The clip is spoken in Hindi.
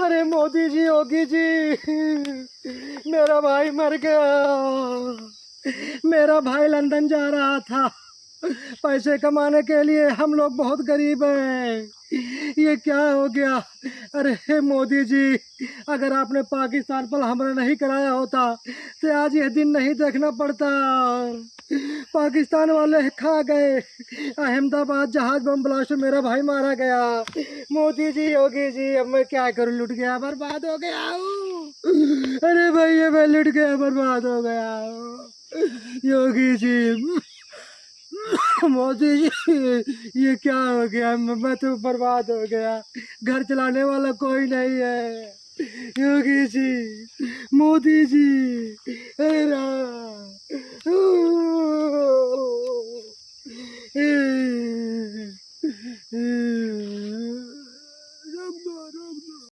अरे मोदी जी, योगी जी, मेरा भाई मर गया। मेरा भाई लंदन जा रहा था पैसे कमाने के लिए। हम लोग बहुत गरीब हैं, ये क्या हो गया। अरे मोदी जी, अगर आपने पाकिस्तान पर हमला नहीं कराया होता तो आज यह दिन नहीं देखना पड़ता। पाकिस्तान वाले खा गए। अहमदाबाद जहाज बम ब्लास्ट में मेरा भाई मारा गया। मोदी जी, योगी जी, अब मैं क्या करूं, लुट गया, बर्बाद हो गया हूँ। अरे भैया, मैं लुट गया, बर्बाद हो गया हूँ। योगी जी, मोदी जी, ये क्या हो गया। मैं तो बर्बाद हो गया, घर चलाने वाला कोई नहीं है। योगी जी, मोदी जी, हे राम। रुक दो, रुक दो।